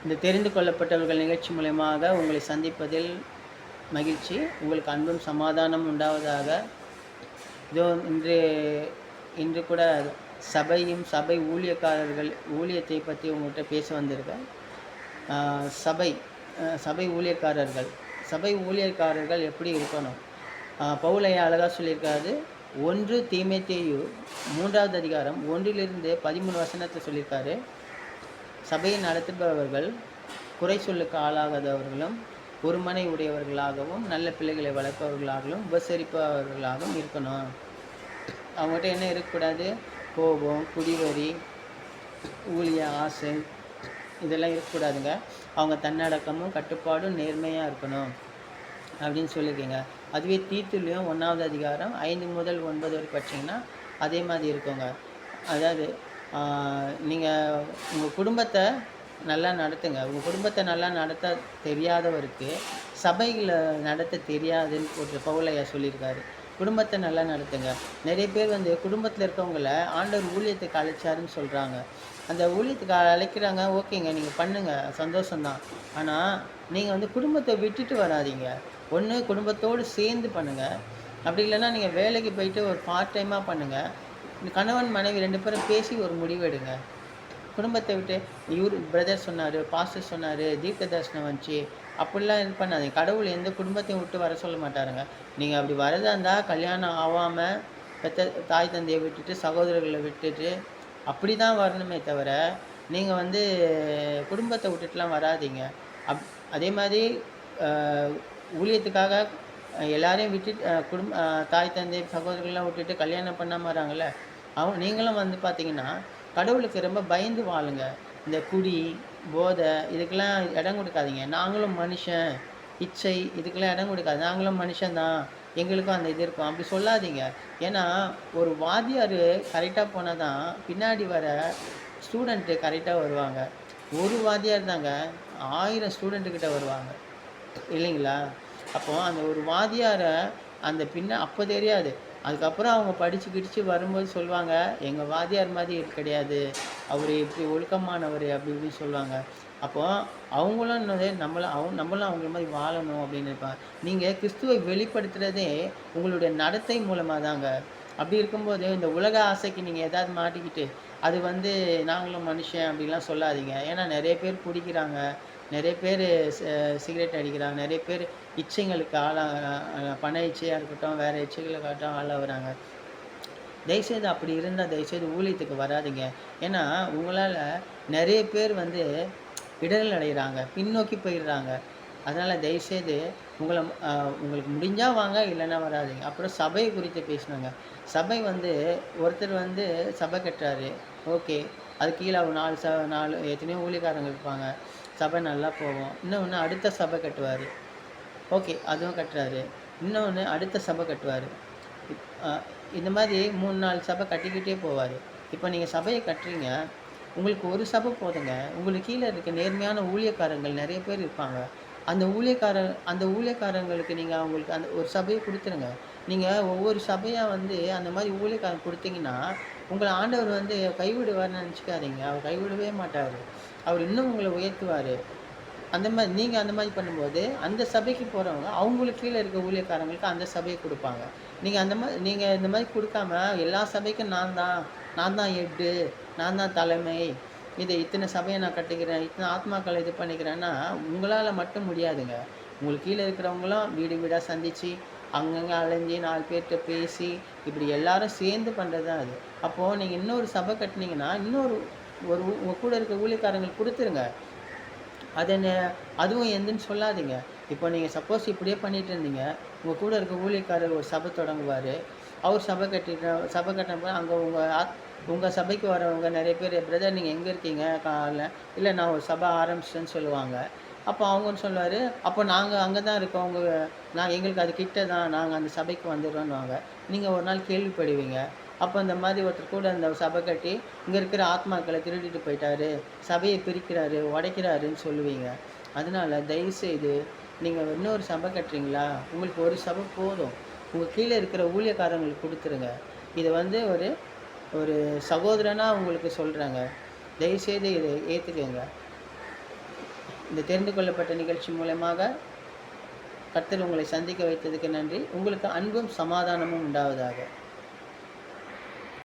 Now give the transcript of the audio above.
இந்த தெரிந்து கொள்ளப்பட்டவர்கள் நிகழ்ச்சி மூலயமாக உங்களை சந்திப்பதில் மகிழ்ச்சி. உங்களுக்கு அன்பும் சமாதானம் உண்டாவதாக. இதோ இன்று கூட சபை ஊழியக்காரர்கள் ஊழியத்தை பற்றி உங்கள்கிட்ட பேச வந்திருக்கேன். ஆ, சபை சபை ஊழியக்காரர்கள் சபை ஊழியக்காரர்கள் எப்படி இருக்கணும்? பவுல் ஐயா அழகாக சொல்லியிருக்காரு. 1 தீமோத்தேயு 3வது அதிகாரம் 1லிருந்து 13 வசனத்தை சொல்லியிருக்காரு. சபையை நடத்துபவர்கள் குறை சொல்லுக்கு ஆளாகாதவர்களும் ஒருமனை உடையவர்களாகவும் நல்ல பிள்ளைகளை வளர்ப்பவர்களாகவும் உபசரிப்பவர்களாகவும் இருக்கணும். அவங்ககிட்ட என்ன இருக்கக்கூடாது? கோபம், குடிவரி, ஊழிய ஆசை இதெல்லாம் இருக்கக்கூடாதுங்க. அவங்க தன்னடக்கமும் கட்டுப்பாடும் நேர்மையாக இருக்கணும் அப்படின்னு சொல்லியிருக்கீங்க. அதுவே தீத்துலையும் 1வது அதிகாரம் 5 முதல் 9 வரைக்கும் படிச்சிங்கன்னா அதே மாதிரி இருக்குங்க. அதாவது நீங்கள் உங்கள் குடும்பத்தை நல்லா நடத்துங்க. உங்கள் குடும்பத்தை நல்லா நடத்த தெரியாதவருக்கு சபைகளை நடத்த தெரியாதுன்னு ஒரு பவுல் ஐயா சொல்லியிருக்காரு. குடும்பத்தை நல்லா நடத்துங்க. நிறைய பேர் குடும்பத்தில் இருக்கவங்கள ஆண்டவர் ஊழியத்துக்கு அழைச்சாருன்னு சொல்கிறாங்க. அந்த ஊழியத்துக்கு அழைக்கிறாங்க, ஓகேங்க, நீங்கள் பண்ணுங்கள், சந்தோஷம்தான். ஆனால் நீங்கள் குடும்பத்தை விட்டுட்டு வராதீங்க. ஒன்று குடும்பத்தோடு சேர்ந்து பண்ணுங்கள். அப்படி இல்லைன்னா நீங்கள் வேலைக்கு போயிட்டு ஒரு பார்ட் டைமாக பண்ணுங்கள். கணவன் மனைவி 2 பேரும் பேசி ஒரு முடிவு எடுங்க. குடும்பத்தை விட்டு இவர் பிரதர் சொன்னார், பாஸ்டர் சொன்னார், தீர்க்க தரிசனம் வந்துச்சு, அப்படிலாம் இது பண்ணாதீங்க. கடவுள் எந்த குடும்பத்தையும் விட்டு வர சொல்ல மாட்டாருங்க. நீங்கள் அப்படி வரதா இருந்தால் கல்யாணம் ஆகாமல் பெற்ற தாய் தந்தையை விட்டுட்டு சகோதரர்களை விட்டுட்டு அப்படி தான் வரணுமே தவிர நீங்கள் குடும்பத்தை விட்டுட்டுலாம் வராதீங்க. அதே மாதிரி ஊழியத்துக்காக எல்லாரையும் விட்டுட்டு தாய் தந்தை சகோதரர்கள்லாம் விட்டுட்டு கல்யாணம் பண்ணாமல் வராங்கள்ல, நீங்களும் பார்த்தீங்கன்னா கடவுளுக்கு ரொம்ப பயந்து வாழுங்க. இந்த குடி, போதை இதுக்கெல்லாம் இடம் கொடுக்காதீங்க. நாங்களும் மனுஷன், இச்சை இதுக்கெல்லாம் இடம் கொடுக்காது. நாங்களும் மனுஷன்தான், எங்களுக்கும் அந்த இது இருக்கும் அப்படி சொல்லாதீங்க. ஏன்னா ஒரு வாத்தியார் கரெக்டாக போனால் தான் பின்னாடி வர ஸ்டூடெண்ட்டு கரெக்டாக வருவாங்க. ஒரு வாத்தியார் தாங்க 1000 ஸ்டூடெண்ட்டுக்கிட்ட வருவாங்க இல்லைங்களா? அப்போது அந்த ஒரு வாத்தியாரை அப்போ தெரியாது. அதுக்கப்புறம் அவங்க படித்து கிடிச்சு வரும்போது சொல்லுவாங்க, எங்கள் வாத்தியார் மாதிரி கிடையாது, அவர் இப்படி ஒழுக்கமானவர் அப்படி இப்படின்னு சொல்லுவாங்க. அப்போது அவங்களும் நம்மளும் அவங்கள மாதிரி வாழணும் அப்படின்னு இருப்பாங்க. நீங்கள் கிறிஸ்துவை வெளிப்படுத்துகிறதே உங்களுடைய நடத்தை மூலமாக தாங்க. அப்படி இருக்கும்போது இந்த உலக ஆசைக்கு நீங்கள் எதாவது மாட்டிக்கிட்டு அது நாங்களும் மனுஷன் அப்படிலாம் சொல்லாதீங்க. ஏன்னா நிறைய பேர் குடிக்கிறாங்க, நிறைய பேர் சிகரெட் அடிக்கிறாங்க, நிறைய பேர் இச்சைங்களுக்கு பண இச்சையாக இருக்கட்டும், வேறு இச்சைகளுக்காகட்டும் ஆளாகிறாங்க. தயவுசெய்து அப்படி இருந்தால் தயவுசெய்து ஊழியத்துக்கு வராதிங்க. ஏன்னா உங்களால் நிறைய பேர் இடரல் அடைகிறாங்க, பின்னோக்கி போயிடுறாங்க. அதனால் தயவுசெய்து உங்களுக்கு முடிஞ்சால் வாங்க, இல்லைன்னா வராதிங்க. அப்புறம் சபையை குறித்து பேசினாங்க. சபை ஒருத்தர் சபை கட்டுறாரு, ஓகே, அது கீழே 4 எத்தனையோ ஊழியக்காரங்க இருப்பாங்க, சபை நல்லா போகும். இன்னொன்று அடுத்த சபை கட்டுவார், ஓகே, அதுவும் கட்டுறாரு. இன்னொன்று அடுத்த சபை கட்டுவார். இந்த மாதிரி 3-4 சபை கட்டிக்கிட்டே போவார். இப்போ நீங்கள் சபையை கட்டுறீங்க, உங்களுக்கு ஒரு சபை போதுங்க. உங்களுக்கு கீழே இருக்க நேர்மையான ஊழியக்காரங்கள் நிறைய பேர் இருப்பாங்க. அந்த ஊழியக்காரங்களுக்கு நீங்கள் அவங்களுக்கு அந்த ஒரு சபையை கொடுத்துருங்க. நீங்கள் ஒவ்வொரு சபையாக அந்த மாதிரி ஊழியக்காரன் கொடுத்தீங்கன்னா உங்களை ஆண்டவர் கைவிடுவார்னு நினச்சிக்காதீங்க. அவர் கைவிடவே மாட்டார். அவர் இன்னும் உங்களை உயர்த்துவார். நீங்கள் அந்த மாதிரி பண்ணும்போது அந்த சபைக்கு போகிறவங்க அவங்களுக்கு கீழே இருக்க ஊழியக்காரங்களுக்கு அந்த சபையை கொடுப்பாங்க. நீங்கள் இந்த மாதிரி கொடுக்காம எல்லா சபைக்கும் நான் தான் ஹெட்டு, நான் தான் தலைமை, இத்தனை சபையை நான் கட்டிக்கிறேன், இத்தனை ஆத்மாக்களை இது பண்ணிக்கிறேன்னா உங்களால் மட்டும் முடியாதுங்க. உங்களுக்கு கீழே இருக்கிறவங்களும் வீடு வீடாக சந்தித்து அங்கங்கே அலைஞ்சி 4 பேர்கிட்ட பேசி இப்படி எல்லாரும் சேர்ந்து பண்ணுறது தான் அது. அப்போது நீங்கள் இன்னொரு சபை கட்டினீங்கன்னா உங்கள் கூட இருக்க ஊழியக்காரங்களுக்கு கொடுத்துருங்க. அதுவும் எதுன்னு சொல்லாதீங்க. இப்போ நீங்கள் சப்போஸ் இப்படியே பண்ணிகிட்டு இருந்தீங்க, உங்கள் கூட இருக்க ஊழியக்காரர் ஒரு சபை தொடங்குவார். அவர் சபை கட்டினப்போ அங்கே உங்கள் சபைக்கு வரவங்க நிறைய பேர், பிரதர் நீங்கள் எங்கே இருக்கீங்க காலைல, இல்லை நான் ஒரு சபை ஆரம்பிச்சிட்டேன்னு சொல்லுவாங்க. அப்போ அவங்க சொல்லுவார், அப்போ நாங்கள் அங்கே தான் இருக்கோம், எங்களுக்கு அது கிட்ட தான், நாங்கள் அந்த சபைக்கு வந்துடுறோன்னுவாங்க. நீங்கள் ஒரு நாள் கேள்விப்படுவீங்க. அப்போ இந்த மாதிரி ஒருத்தர் கூட அந்த சபை கட்டி இங்கே இருக்கிற ஆத்மாக்களை திருடிட்டு போயிட்டாரு, சபையை பிரிக்கிறாரு, உடைக்கிறாருன்னு சொல்லுவீங்க. அதனால் தயவுசெய்து நீங்கள் இன்னொரு சபை கட்டுறீங்களா, உங்களுக்கு ஒரு சபை போதும். உங்கள் கீழே இருக்கிற ஊழியக்காரங்களுக்கு கொடுத்துருங்க. இதை ஒரு சகோதரனாக உங்களுக்கு சொல்கிறாங்க. தயவுசெய்து இதை ஏற்றுக்கங்க. இந்த தெரிந்து கொள்ளப்பட்ட நிகழ்ச்சி மூலமாக கர்த்தர் உங்களை சந்திக்க வைத்ததுக்கு நன்றி. உங்களுக்கு அன்பும் சமாதானமும் உண்டாவதாக.